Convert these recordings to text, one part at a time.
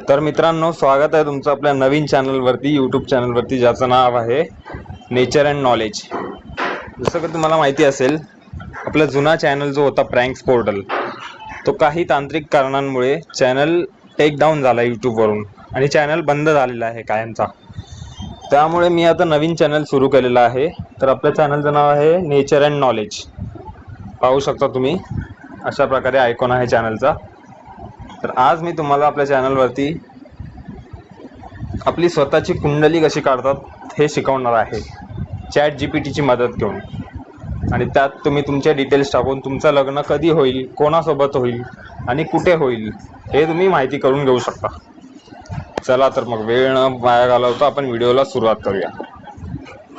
तर मित्रांनो, स्वागत आहे तुमचं आपल्या नवीन चॅनलवरती, यूट्यूब चॅनलवरती, ज्याचं नाव आहे नेचर अँड नॉलेज। जसं की तुम्हाला माहिती असेल, आपला जुना चॅनल जो होता प्रँक्स पोर्टल, तो काही तांत्रिक कारणांमुळे चॅनल टेक डाऊन झाला यूट्यूबवरून आणि चॅनल बंद झालेला आहे कायमचा। त्यामुळे मी आता नवीन चॅनल सुरू केलेला आहे। तर आपल्या चॅनलचं नाव आहे नेचर अँड नॉलेज। पाहू शकता तुम्ही, अशा प्रकारे आयकॉन आहे चॅनलचा। तर आज मी तुम्हाला आपल्या चॅनलवरती आपली स्वतःची कुंडली कशी काढतात हे शिकवणार आहे, चॅट जीपीटीची मदत घेऊन। आणि त्यात तुम्ही तुमचे डिटेल्स टाकून तुमचं लग्न कधी होईल, कोणासोबत होईल आणि कुठे होईल हे तुम्ही माहिती करून घेऊ शकता। चला तर मग वेळ न वाया घालवता आपण व्हिडिओला सुरुवात करूया।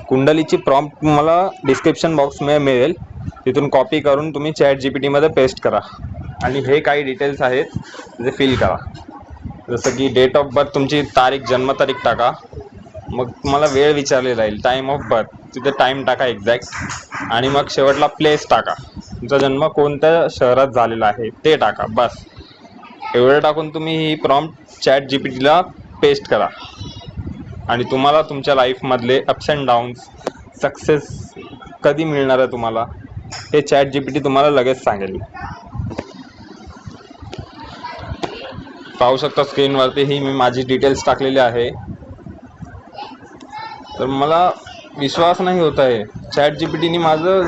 कुंडलीची प्रॉम्प्ट तुम्हाला डिस्क्रिप्शन बॉक्समध्ये मिळेल, तिथून कॉपी करून तुम्ही चॅट जीपीटीमध्ये पेस्ट करा आणि हे काही डिटेल्स आहेत जे फिल करा। जसं की डेट ऑफ बर्थ, तुमची तारीख, जन्मतारीख टाका। मग तुम्हाला वेळ विचारलेला राहील, टाईम ऑफ बर्थ, तिथे टाईम टाका एक्झॅक्ट। आणि मग शेवटला प्लेस टाका, तुमचा जन्म कोणत्या शहरात झालेला आहे ते टाका। बस एवढं टाकून तुम्ही ही प्रॉम्प्ट चॅट जीपीटीला पेस्ट करा आणि तुम्हाला तुमच्या लाईफमधले अप्स अँड डाऊन्स, सक्सेस कधी मिळणार आहे तुम्हाला, हे चॅट जीपीटी तुम्हाला लगेच सांगेल। पाहू शकता स्क्रीनवरती ही मी माझी डिटेल्स टाकलेली आहे। तर मला विश्वास नाही होत आहे, चॅट जीपीटीने माझं